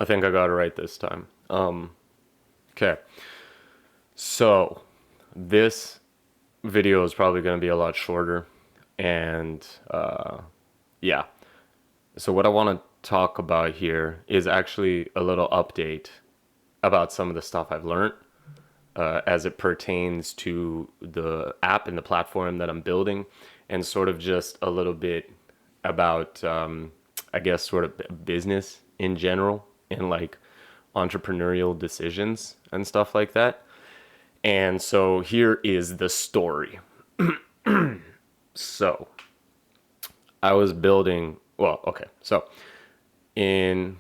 I think I got it right this time. Okay. So this video is probably going to be a lot shorter. And yeah. So what I want to talk about here is actually a little update about some of the stuff I've learned as it pertains to the app and the platform that I'm building, and sort of just a little bit about, I guess, sort of business in general and like entrepreneurial decisions and stuff like that. And so here is the story. So I was building, well, okay. So in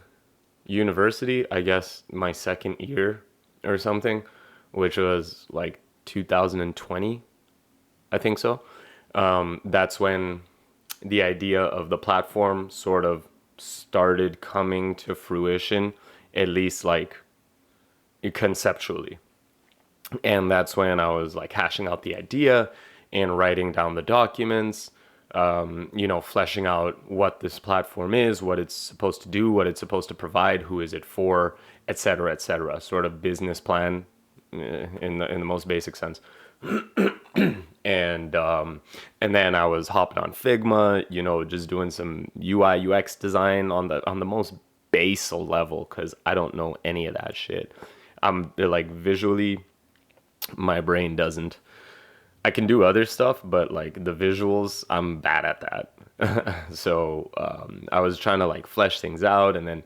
university, I guess my second year or something, which was like 2020, I think so. That's when the idea of the platform sort of started coming to fruition, at least like conceptually. And that's when I was like hashing out the idea and writing down the documents, fleshing out what this platform is, what it's supposed to do, what it's supposed to provide, who is it for, et cetera, et cetera. Sort of business plan in the most basic sense. And then I was hopping on Figma, just doing some UI UX design on the most basal level because I don't know any of that shit. I'm like visually, my brain doesn't. I can do other stuff, but like the visuals, I'm bad at that. So I was trying to like flesh things out, and then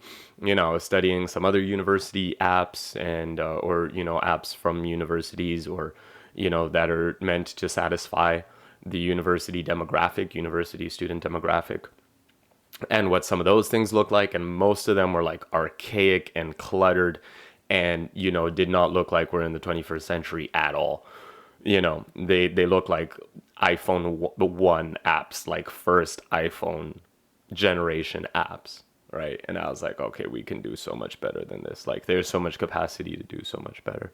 I was studying some other university apps and or apps from universities, or that are meant to satisfy the university demographic, university student demographic, and what some of those things look like. And most of them were like archaic and cluttered, and did not look like we're in the 21st century at all. They look like iPhone 1 apps, like first iPhone generation apps, right? And I was like, okay, we can do so much better than this. Like there's so much capacity to do so much better.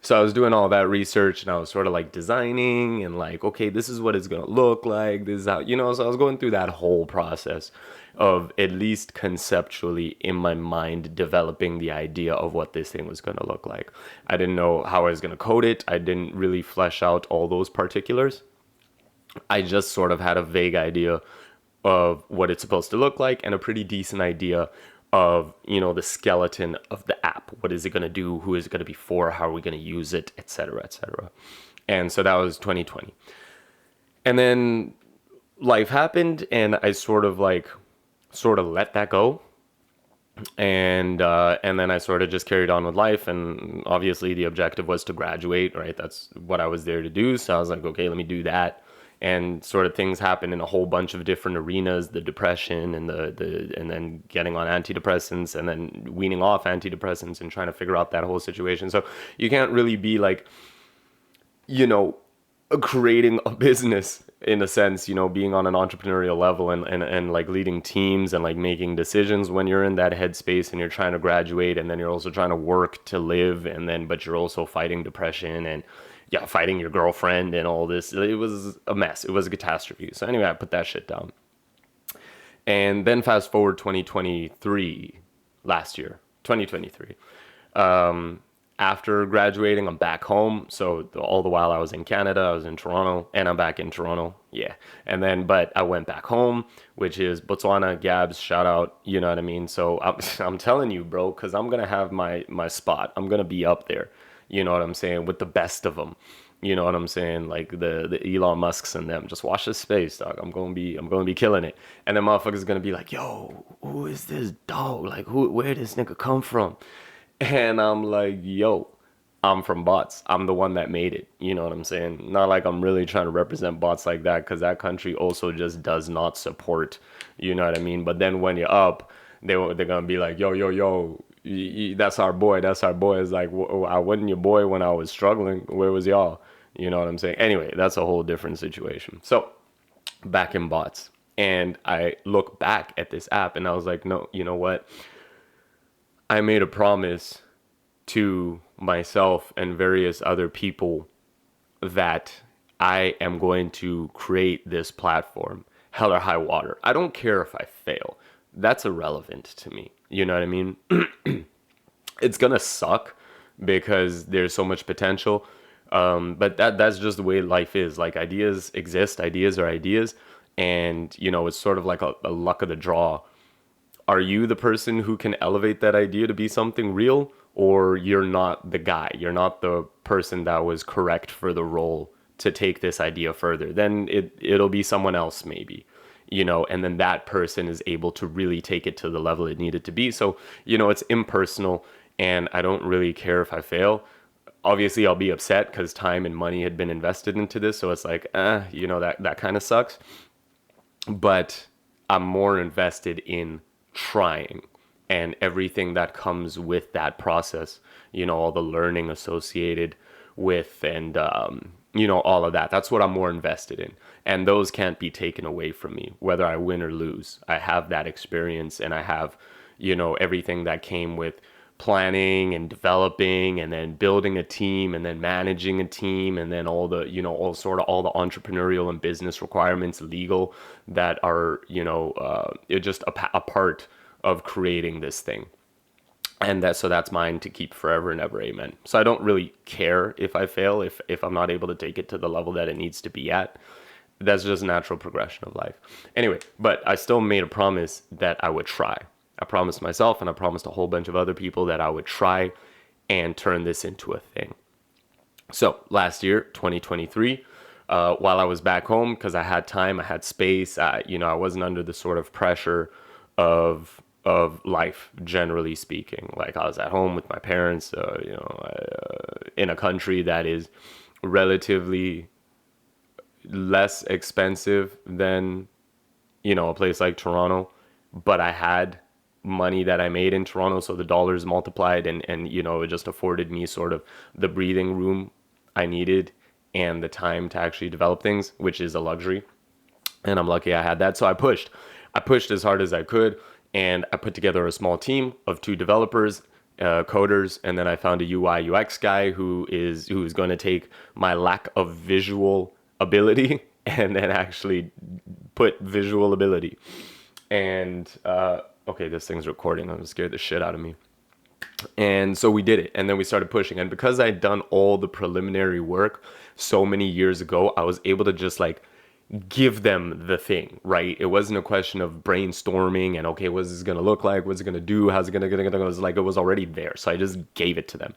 So I was doing all that research, and I was sort of like designing and like, okay, this is what it's going to look like. This is how, so I was going through that whole process of, at least conceptually in my mind, developing the idea of what this thing was going to look like. I didn't know how I was going to code it. I didn't really flesh out all those particulars. I just sort of had a vague idea of what it's supposed to look like, and a pretty decent idea of the skeleton of the app. What is it going to do? Who is it going to be for? How are we going to use it, etc., etc. And so that was 2020. And then life happened, and I sort of let that go. And then I sort of just carried on with life, and obviously the objective was to graduate, right? That's what I was there to do. So I was like, okay, let me do that. And sort of things happened in a whole bunch of different arenas: the depression, and and then getting on antidepressants, and then weaning off antidepressants, and trying to figure out that whole situation. So you can't really be like, you know, creating a business in a sense, being on an entrepreneurial level, and like leading teams and like making decisions when you're in that headspace and you're trying to graduate, and then you're also trying to work to live, and then but you're also fighting depression, and yeah, fighting your girlfriend and all this. It was a mess. It was a catastrophe. So anyway, I put that shit down. And then fast forward 2023, last year, 2023. After graduating, I'm back home. So all the while I was in Canada, I was in Toronto, and I'm back in Toronto. Yeah. And then, but I went back home, which is Botswana, Gabs, shout out. You know what I mean? So I'm telling you, bro, because I'm going to have my spot. I'm going to be up there. You know what I'm saying? With the best of them. You know what I'm saying? Like the Elon Musks and them. Just watch this space, dog. I'm gonna be killing it. And then motherfuckers gonna be like, yo, who is this dog? Like where did this nigga come from? And I'm like, yo, I'm from bots. I'm the one that made it. You know what I'm saying? Not like I'm really trying to represent bots like that, because that country also just does not support. You know what I mean? But then when you're up, they're gonna be like, yo, yo, yo, that's our boy. That's our boy. It's like, I wasn't your boy when I was struggling. Where was y'all? You know what I'm saying? Anyway, that's a whole different situation. So back in bots. And I look back at this app, and I was like, no, you know what? I made a promise to myself and various other people that I am going to create this platform, hell or high water. I don't care if I fail. that's irrelevant to me. You know what I mean? It's gonna suck because there's so much potential. But that's just the way life is. Like, ideas exist, ideas are ideas, and it's sort of like a luck of the draw. Are you the person who can elevate that idea to be something real, or you're not the guy? You're not the person that was correct for the role to take this idea further. Then it'll be someone else maybe. And then that person is able to really take it to the level it needed to be. So, it's impersonal, and I don't really care if I fail. Obviously, I'll be upset because time and money had been invested into this. So it's like, that kind of sucks. But I'm more invested in trying and everything that comes with that process, all the learning associated with, and all of that. That's what I'm more invested in. And those can't be taken away from me, whether I win or lose. I have that experience, and I have, everything that came with planning and developing, and then building a team, and then managing a team, and then all the, all the entrepreneurial and business requirements, legal, that are, just a part of creating this thing. And that's mine to keep forever and ever. Amen. So I don't really care if I fail, if I'm not able to take it to the level that it needs to be at. That's just natural progression of life. Anyway, but I still made a promise that I would try. I promised myself, and I promised a whole bunch of other people, that I would try and turn this into a thing. So last year, 2023, while I was back home, because I had time, I had space, I wasn't under the sort of pressure of life, generally speaking. Like, I was at home with my parents, in a country that is relatively less expensive than, a place like Toronto, but I had money that I made in Toronto, so the dollars multiplied, and it just afforded me sort of the breathing room I needed and the time to actually develop things, which is a luxury. And I'm lucky I had that. So I pushed as hard as I could, and I put together a small team of 2 developers, coders, and then I found a UI UX guy who's going to take my lack of visual ability and then actually put visual ability. And okay, this thing's recording. I'm scared the shit out of me. And so we did it, and then we started pushing. And because I'd done all the preliminary work so many years ago, I was able to just like give them the thing, right? It wasn't a question of brainstorming and, okay, what's this gonna look like? What's it gonna do? How's it gonna it was like, it was already there. So I just gave it to them,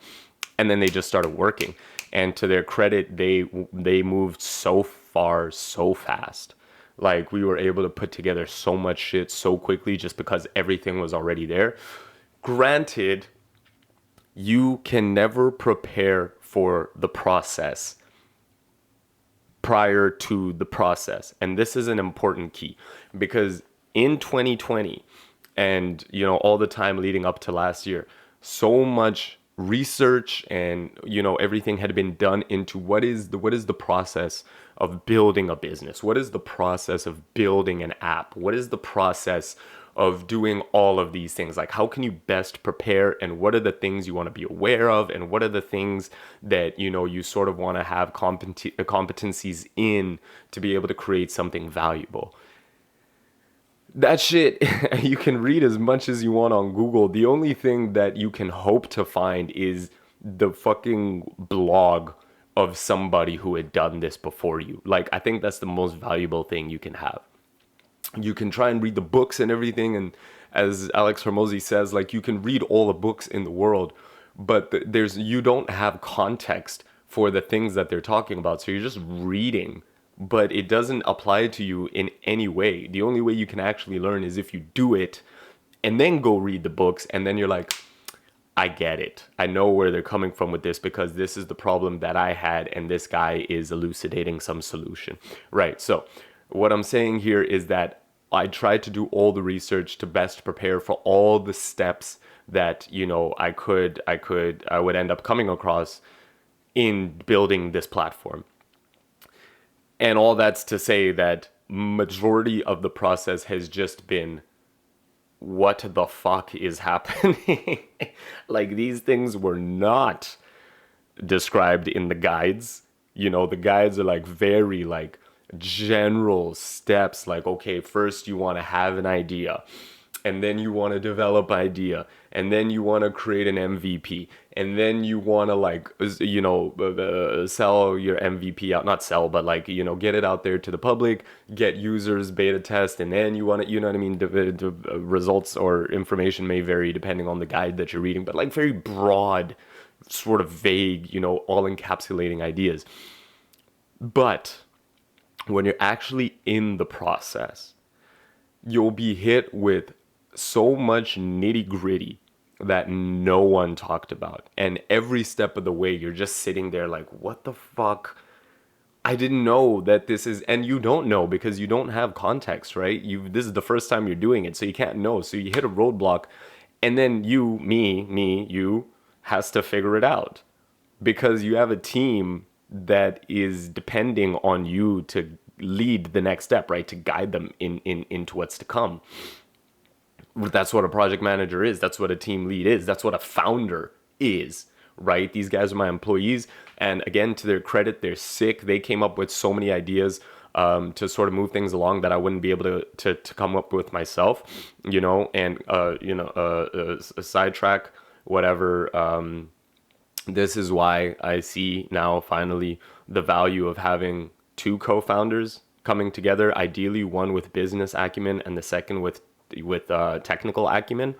and then they just started working. And to their credit, they moved so far, so fast. Like, we were able to put together so much shit so quickly just because everything was already there. Granted, you can never prepare for the process prior to the process. And this is an important key, because in 2020 and, all the time leading up to last year, so much research and, everything had been done into what is the process of building a business? What is the process of building an app? What is the process of doing all of these things? Like, how can you best prepare, and what are the things you want to be aware of, and what are the things that you sort of want to have competencies in to be able to create something valuable? That shit, you can read as much as you want on Google. The only thing that you can hope to find is the fucking blog of somebody who had done this before you. Like, I think that's the most valuable thing you can have. You can try and read the books and everything, and as Alex Hormozy says, like, you can read all the books in the world, but you don't have context for the things that they're talking about, so you're just reading, but it doesn't apply to you in any way. The only way you can actually learn is if you do it and then go read the books, and then you're like, I get it. I know where they're coming from with this, because this is the problem that I had, and this guy is elucidating some solution. Right. So what I'm saying here is that I tried to do all the research to best prepare for all the steps that, I would end up coming across in building this platform. And all that's to say that majority of the process has just been, what the fuck is happening? Like, these things were not described in the guides. The guides are like very like general steps. Like, okay, first you want to have an idea, and then you want to develop idea, and then you want to create an MVP, and then you want to like sell your MVP out, not sell, but like get it out there to the public, get users, beta test, and then you want to, what I mean, the results or information may vary depending on the guide that you're reading, but like very broad, sort of vague, all encapsulating ideas. But when you're actually in the process, you'll be hit with so much nitty gritty that no one talked about. And every step of the way, you're just sitting there like, what the fuck? I didn't know that this is, and you don't know because you don't have context, right? This is the first time you're doing it, so you can't know. So you hit a roadblock, and then you has to figure it out because you have a team that is depending on you to lead the next step, right? To guide them into what's to come. That's what a project manager is. That's what a team lead is. That's what a founder is, right? These guys are my employees. And again, to their credit, they're sick. They came up with so many ideas to sort of move things along that I wouldn't be able to come up with myself, and, a sidetrack, whatever. This is why I see now finally the value of having two co-founders coming together, ideally one with business acumen and the second with technical acumen.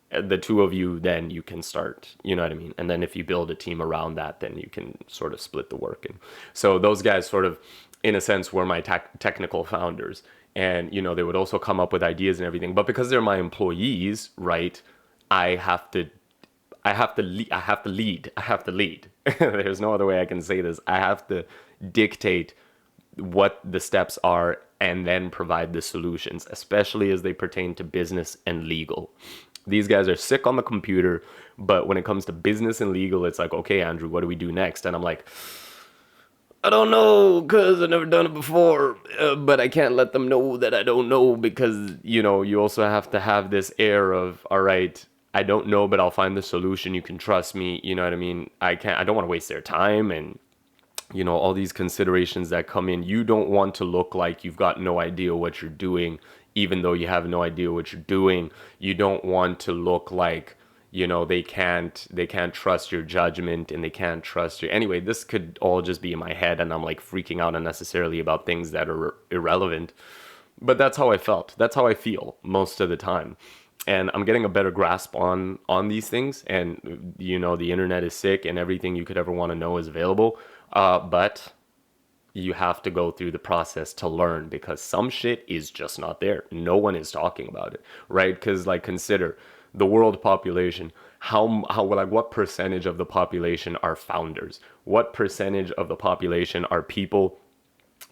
The two of you, then you can start, you know what I mean? And then if you build a team around that, then you can sort of split the work. And so those guys sort of, in a sense, were my technical founders. And, they would also come up with ideas and everything. But because they're my employees, right, I have to lead. There's no other way I can say this. I have to dictate what the steps are and then provide the solutions, especially as they pertain to business and legal. These guys are sick on the computer, but when it comes to business and legal, it's like, okay, Andrew, what do we do next? And I'm like, I don't know, because I've never done it before, but I can't let them know that I don't know because, you also have to have this air of, all right, I don't know, but I'll find the solution. You can trust me. You know what I mean? I don't want to waste their time and, all these considerations that come in. You don't want to look like you've got no idea what you're doing, even though you have no idea what you're doing. You don't want to look like, they can't trust your judgment and they can't trust you. Anyway, this could all just be in my head and I'm like freaking out unnecessarily about things that are irrelevant. But that's how I felt. That's how I feel most of the time. And I'm getting a better grasp on these things. And, the internet is sick and everything you could ever want to know is available. But you have to go through the process to learn because some shit is just not there. No one is talking about it, right? Because like consider the world population. What percentage of the population are founders? What percentage of the population are people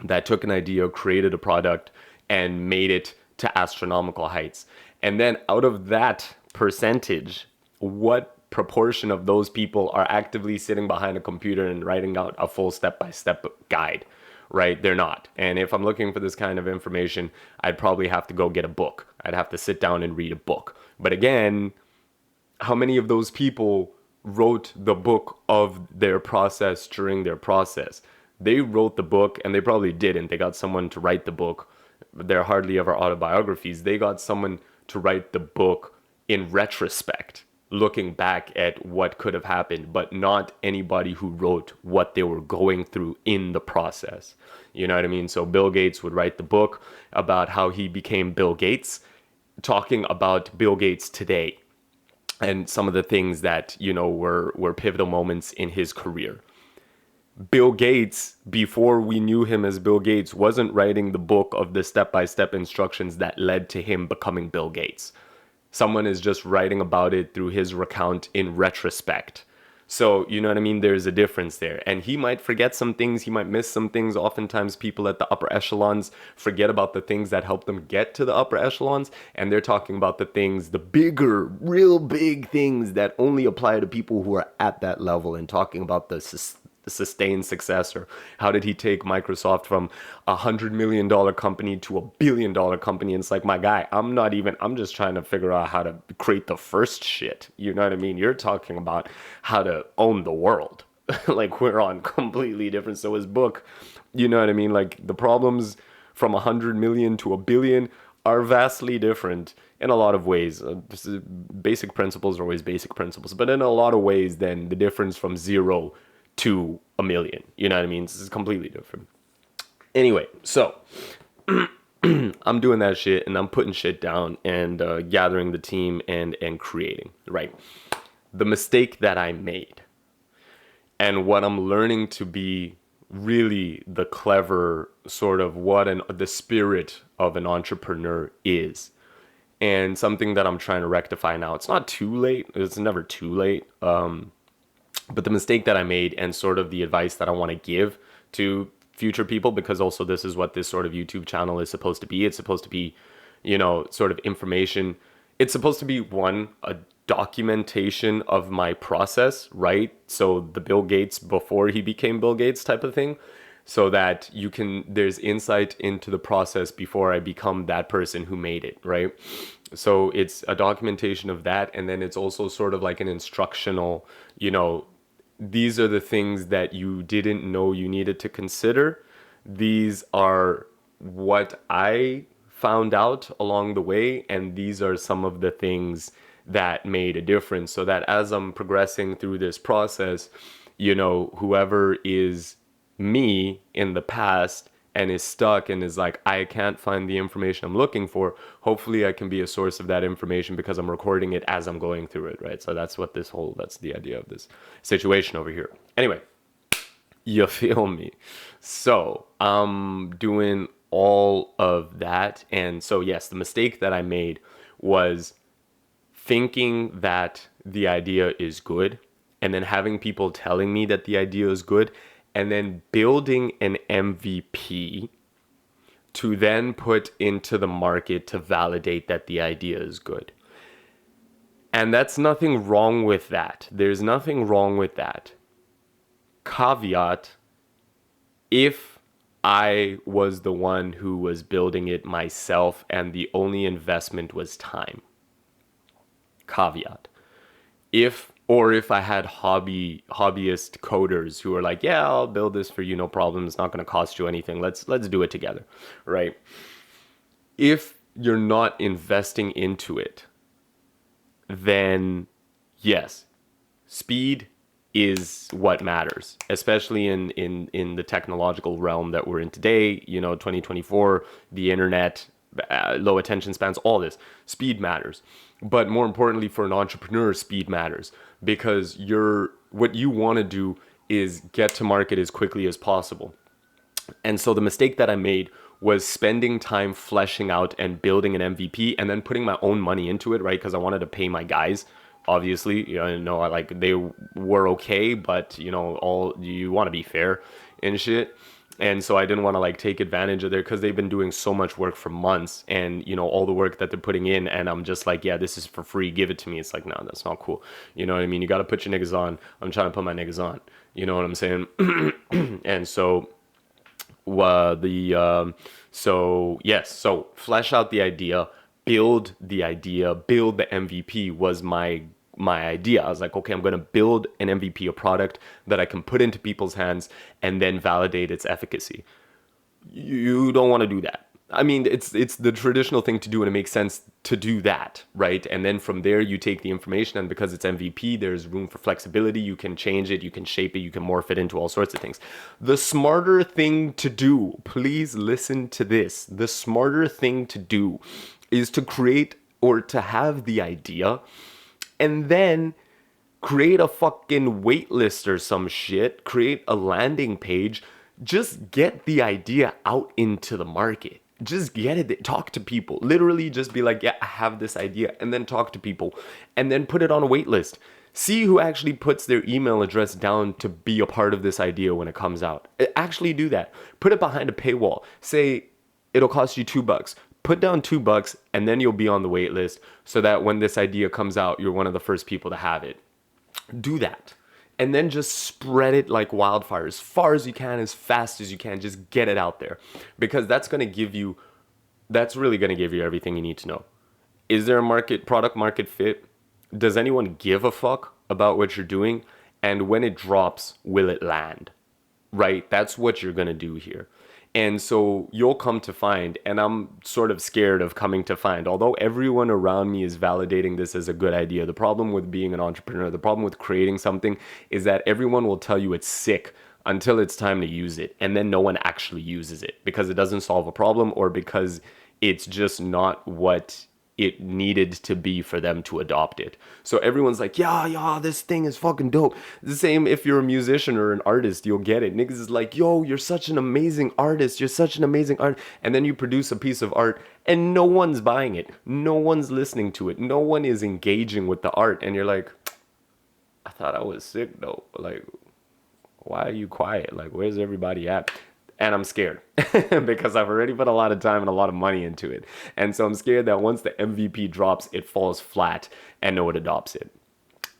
that took an idea, created a product, and made it to astronomical heights? And then out of that percentage, what proportion of those people are actively sitting behind a computer and writing out a full step-by-step guide, right? They're not. And if I'm looking for this kind of information, I'd probably have to go get a book. I'd have to sit down and read a book. But again, how many of those people wrote the book of their process during their process? They wrote the book and they probably didn't. They got someone to write the book. They're hardly ever autobiographies. They got someone to write the book in retrospect, looking back at what could have happened, but not anybody who wrote what they were going through in the process. You know what I mean? So Bill Gates would write the book about how he became Bill Gates, talking about Bill Gates today and some of the things that, were pivotal moments in his career. Bill Gates, before we knew him as Bill Gates, wasn't writing the book of the step-by-step instructions that led to him becoming Bill Gates. Someone is just writing about it through his recount in retrospect. So, you know what I mean? There's a difference there. And he might forget some things. He might miss some things. Oftentimes people at the upper echelons forget about the things that help them get to the upper echelons. And they're talking about the things, the bigger, real big things that only apply to people who are at that level, and talking about the sustained success, or how did he take Microsoft from $100 million company to $1 billion company. And it's like, my guy, I'm just trying to figure out how to create the first shit. You know what I mean? You're talking about how to own the world. Like, we're on completely different. So his book, you know what I mean? Like, the problems from 100 million to 1 billion are vastly different. in a lot of ways. Basic principles are always basic principles, but in a lot of ways, then the difference from 0 to a million, you know what I mean? This is completely different. Anyway, so I'm doing that shit and I'm putting shit down and gathering the team and creating, right? The mistake that I made and what I'm learning to be really the clever sort of the spirit of an entrepreneur is, and something that I'm trying to rectify now. It's not too late. It's never too late. But the mistake that I made and sort of the advice that I want to give to future people, because also this is what this sort of YouTube channel is supposed to be. It's supposed to be, sort of information. It's supposed to be a documentation of my process, right? So the Bill Gates before he became Bill Gates type of thing, so that there's insight into the process before I become that person who made it, right? So it's a documentation of that. And then it's also sort of like an instructional, these are the things that you didn't know you needed to consider. These are what I found out along the way, and these are some of the things that made a difference, so that as I'm progressing through this process, whoever is me in the past and is stuck and is like, I can't find the information I'm looking for, hopefully I can be a source of that information because I'm recording it as I'm going through it, right? So that's the idea of this situation over here. Anyway, you feel me? So I'm doing all of that. And so, yes, the mistake that I made was thinking that the idea is good and then having people telling me that the idea is good and then building an MVP to then put into the market to validate that the idea is good. And that's nothing wrong with that. There's nothing wrong with that. Caveat, if I was the one who was building it myself and the only investment was time. Caveat. If I had hobbyist coders who are like, yeah, I'll build this for you, no problem. It's not going to cost you anything. Let's do it together, right? If you're not investing into it, then yes, speed is what matters, especially in the technological realm that we're in today. 2024, the internet, low attention spans, all this. Speed matters. But more importantly, for an entrepreneur, speed matters, because what you want to do is get to market as quickly as possible. And so the mistake that I made was spending time fleshing out and building an MVP and then putting my own money into it, right? Because I wanted to pay my guys. Obviously, they were okay, but all you want to be fair and shit. And so I didn't want to take advantage of their, because they've been doing so much work for months, and all the work that they're putting in, and I'm just like, yeah, this is for free, give it to me. It's like, no, that's not cool. You know what I mean? You got to put your niggas on. I'm trying to put my niggas on. You know what I'm saying? And so so flesh out the idea, build the MVP was my idea. I was like, okay, I'm going to build an MVP, a product that I can put into people's hands and then validate its efficacy. You don't want to do that. I mean, it's the traditional thing to do, and it makes sense to do that, right? And then from there, you take the information, and because it's MVP, there's room for flexibility. You can change it, you can shape it, you can morph it into all sorts of things. The smarter thing to do, please listen to this. The smarter thing to do is to create or to have the idea and then create a fucking wait list or some shit, create a landing page, just get the idea out into the market. Just get it, talk to people. Literally just be like, yeah, I have this idea, and then talk to people, and then put it on a wait list. See who actually puts their email address down to be a part of this idea when it comes out. Actually do that. Put it behind a paywall. Say it'll cost you $2. Put down $2, and then you'll be on the wait list, so that when this idea comes out, you're one of the first people to have it. Do that. And then just spread it like wildfire as far as you can, as fast as you can. Just get it out there, because that's really going to give you everything you need to know. Is there a product market fit? Does anyone give a fuck about what you're doing? And when it drops, will it land? Right? That's what you're going to do here. And so you'll come to find, and I'm sort of scared of coming to find, although everyone around me is validating this as a good idea, the problem with being an entrepreneur, the problem with creating something is that everyone will tell you it's sick until it's time to use it. And then no one actually uses it because it doesn't solve a problem or because it's just not what it needed to be for them to adopt it. So everyone's like, yeah, this thing is fucking dope. The same if you're a musician or an artist, you'll get it. Niggas is like, yo, you're such an amazing artist. You're such an amazing art. And then you produce a piece of art and no one's buying it. No one's listening to it. No one is engaging with the art. And you're like, I thought I was sick though. Like, why are you quiet? Like, where's everybody at? And I'm scared because I've already put a lot of time and a lot of money into it. And so I'm scared that once the MVP drops, it falls flat and no one adopts it.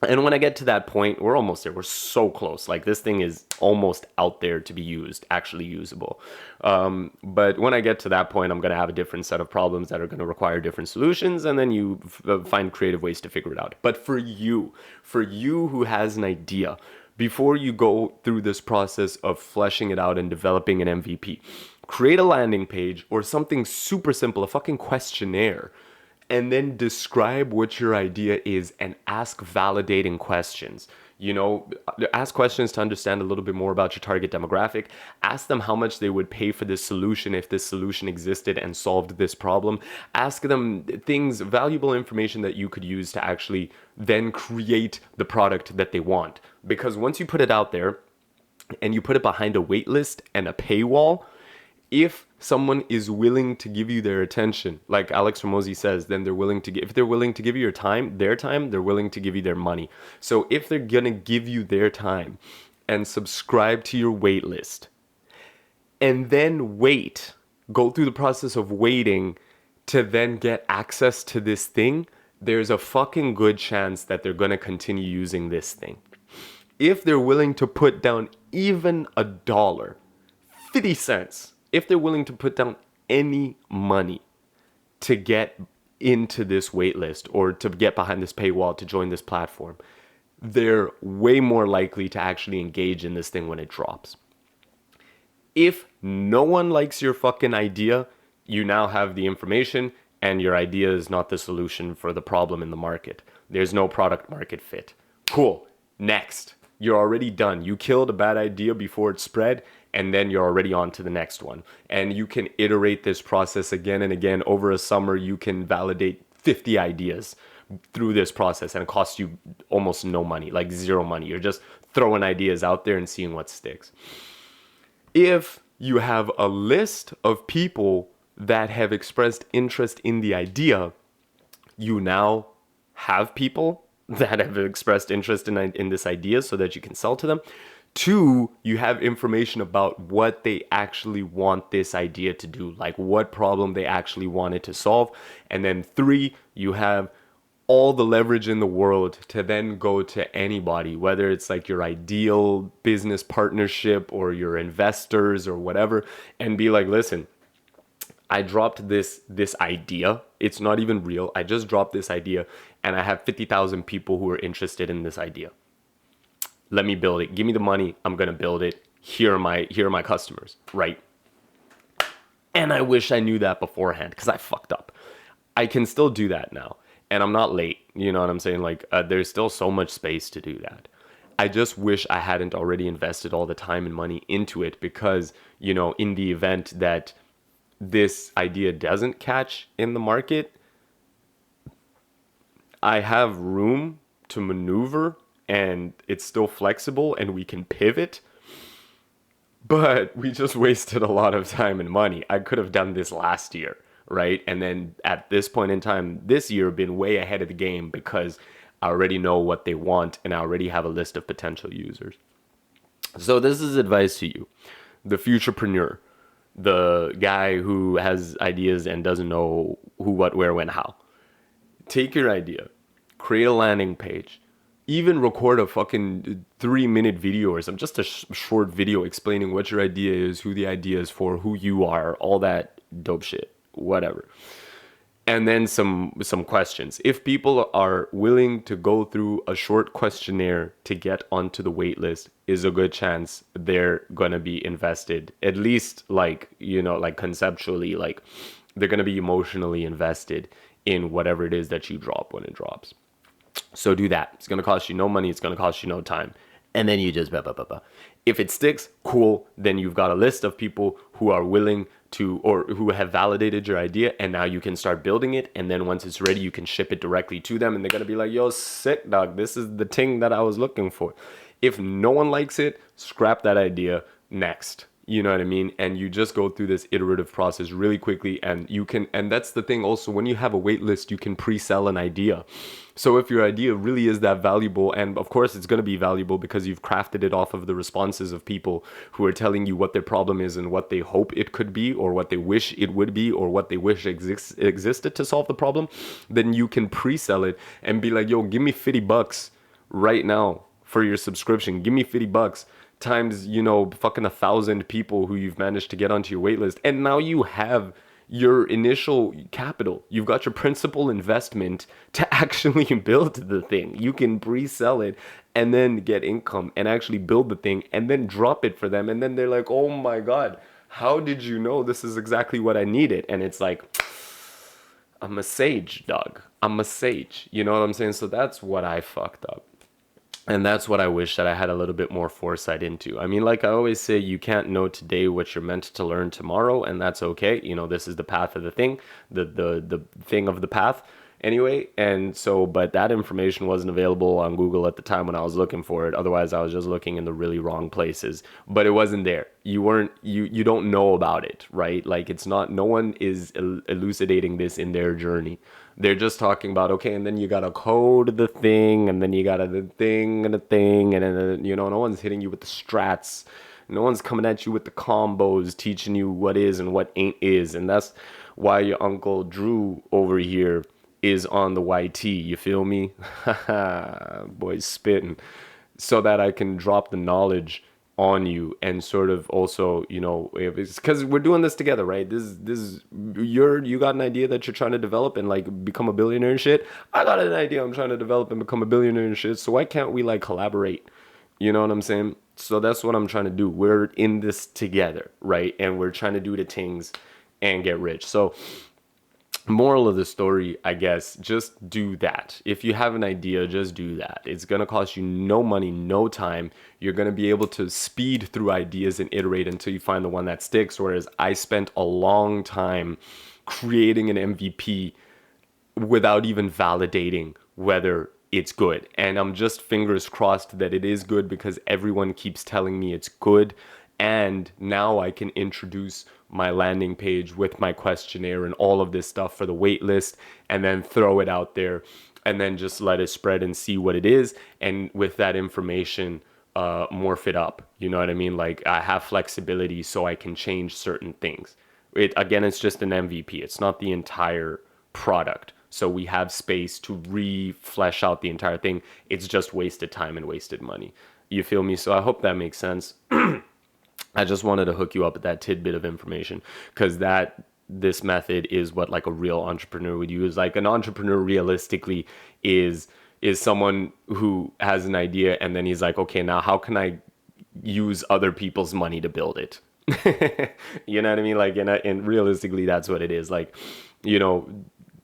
And when I get to that point, we're almost there. We're so close. Like this thing is almost out there to be used, actually usable. But when I get to that point, I'm going to have a different set of problems that are going to require different solutions. And then you find creative ways to figure it out. But for you who has an idea, before you go through this process of fleshing it out and developing an MVP, create a landing page or something super simple, a fucking questionnaire, and then describe what your idea is and ask validating questions. You know, ask questions to understand a little bit more about your target demographic. Ask them how much they would pay for this solution if this solution existed and solved this problem. Ask them things, valuable information that you could use to actually then create the product that they want. Because once you put it out there and you put it behind a wait list and a paywall, if someone is willing to give you their attention, like Alex Ramosi says, then they're willing to give, if they're willing to give you your time, they're willing to give you their money. So if they're going to give you their time and subscribe to your wait list and then go through the process of waiting to then get access to this thing, there's a fucking good chance that they're going to continue using this thing. If they're willing to put down even $1, 50 cents, if they're willing to put down any money to get into this wait list or to get behind this paywall to join this platform, they're way more likely to actually engage in this thing when it drops. If no one likes your fucking idea, you now have the information and your idea is not the solution for the problem in the market. There's no product market fit. Cool. Next. You're already done. You killed a bad idea before it spread, and then you're already on to the next one. And you can iterate this process again and again. Over a summer, you can validate 50 ideas through this process, and it costs you almost no money, like zero money. You're just throwing ideas out there and seeing what sticks. If you have a list of people that have expressed interest in the idea, you now have people that have expressed interest in this idea so that you can sell to them. 2, you have information about what they actually want this idea to do, like what problem they actually want it to solve. And then 3, you have all the leverage in the world to then go to anybody, whether it's like your ideal business partnership or your investors or whatever, and be like, listen, I dropped this idea. It's not even real. I just dropped this idea and I have 50,000 people who are interested in this idea. Let me build it. Give me the money. I'm going to build it. Here are my customers, right? And I wish I knew that beforehand because I fucked up. I can still do that now. And I'm not late. You know what I'm saying? Like there's still so much space to do that. I just wish I hadn't already invested all the time and money into it because, you know, in the event that this idea doesn't catch in the market, I have room to maneuver and it's still flexible and we can pivot. But we just wasted a lot of time and money. I could have done this last year, right? And then at this point in time, this year, been way ahead of the game because I already know what they want and I already have a list of potential users. So this is advice to you, the futurepreneur, the guy who has ideas and doesn't know who, what, where, when, how. Take your idea, create a landing page, even record a fucking 3-minute video or something, just a short video explaining what your idea is, who the idea is for, who you are, all that dope shit, whatever. and then some questions. If people are willing to go through a short questionnaire to get onto the wait list, is a good chance they're gonna be invested. At least like, like conceptually, like they're gonna be emotionally invested in whatever it is that you drop when it drops. So do that. It's gonna cost you no money. It's gonna cost you no time. And then you just blah, blah, blah, blah. If it sticks, cool. Then you've got a list of people who are willing to, or who have validated your idea, and now you can start building it. And then once it's ready, you can ship it directly to them, and they're gonna be like, "Yo, sick dog. This is the thing that I was looking for." If no one likes it, scrap that idea. Next. You know what I mean? And you just go through this iterative process really quickly. And you can, and that's the thing also, when you have a wait list, you can pre-sell an idea. So if your idea really is that valuable, and of course it's going to be valuable because you've crafted it off of the responses of people who are telling you what their problem is and what they hope it could be, or what they wish it would be, or what they wish existed to solve the problem, then you can pre-sell it and be like, yo, give me $50 right now for your subscription. Give me $50 times, fucking 1,000 people who you've managed to get onto your wait list. And now you have your initial capital. You've got your principal investment to actually build the thing. You can pre-sell it and then get income and actually build the thing and then drop it for them. And then they're like, oh my God, how did you know this is exactly what I needed? And it's like, I'm a sage, dog. I'm a sage. You know what I'm saying? So that's what I fucked up. And that's what I wish that I had a little bit more foresight into. I mean, like I always say, you can't know today what you're meant to learn tomorrow, and that's okay. This is the path of the thing, the thing of the path anyway. And so, but that information wasn't available on Google at the time when I was looking for it. Otherwise, I was just looking in the really wrong places. But it wasn't there. You don't know about it, right? Like it's not, no one is elucidating this in their journey. They're just talking about, okay, and then you gotta code the thing, and then you gotta the thing and the thing, and then, no one's hitting you with the strats. No one's coming at you with the combos, teaching you what is and what ain't is. And that's why your Uncle Drew over here is on the YT. You feel me? Boy's spitting. So that I can drop the knowledge on you and sort of also, if it's because we're doing this together, right? This you got an idea that you're trying to develop and like become a billionaire and shit. I got an idea I'm trying to develop and become a billionaire and shit. So why can't we like collaborate? You know what I'm saying? So that's what I'm trying to do. We're in this together, right? And we're trying to do the things and get rich. So moral of the story, I guess, just do that. If you have an idea, just do that. It's going to cost you no money, no time. You're going to be able to speed through ideas and iterate until you find the one that sticks. Whereas I spent a long time creating an MVP without even validating whether it's good. And I'm just fingers crossed that it is good because everyone keeps telling me it's good. And now I can introduce my landing page with my questionnaire and all of this stuff for the wait list and then throw it out there and then just let it spread and see what it is. And with that information, morph it up. You know what I mean? Like I have flexibility so I can change certain things. It's just an MVP. It's not the entire product. So we have space to flesh out the entire thing. It's just wasted time and wasted money. You feel me? So I hope that makes sense. I just wanted to hook you up with that tidbit of information because this method is what like a real entrepreneur would use. Like an entrepreneur realistically is someone who has an idea and then he's like, okay, now how can I use other people's money to build it? You know what I mean? Like, and realistically, that's what it is. Like,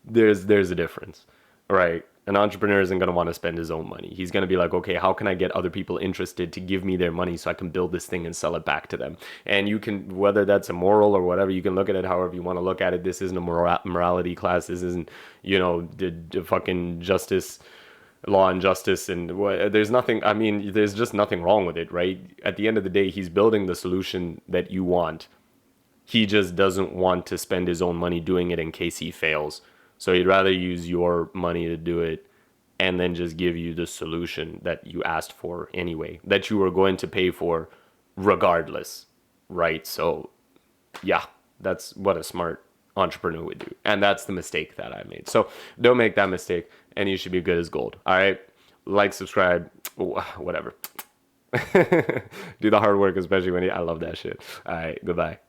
there's a difference, right? An entrepreneur isn't going to want to spend his own money. He's going to be like, okay, how can I get other people interested to give me their money so I can build this thing and sell it back to them? And you can, whether that's immoral or whatever, you can look at it however you want to look at it. This isn't a morality class. This isn't, the fucking justice, law and justice. And there's nothing, I mean, there's just nothing wrong with it, right? At the end of the day, he's building the solution that you want. He just doesn't want to spend his own money doing it in case he fails. So he'd rather use your money to do it and then just give you the solution that you asked for anyway, that you were going to pay for regardless, right? So yeah, that's what a smart entrepreneur would do. And that's the mistake that I made. So don't make that mistake and you should be good as gold. All right. Like, subscribe, whatever. Do the hard work, especially I love that shit. All right. Goodbye.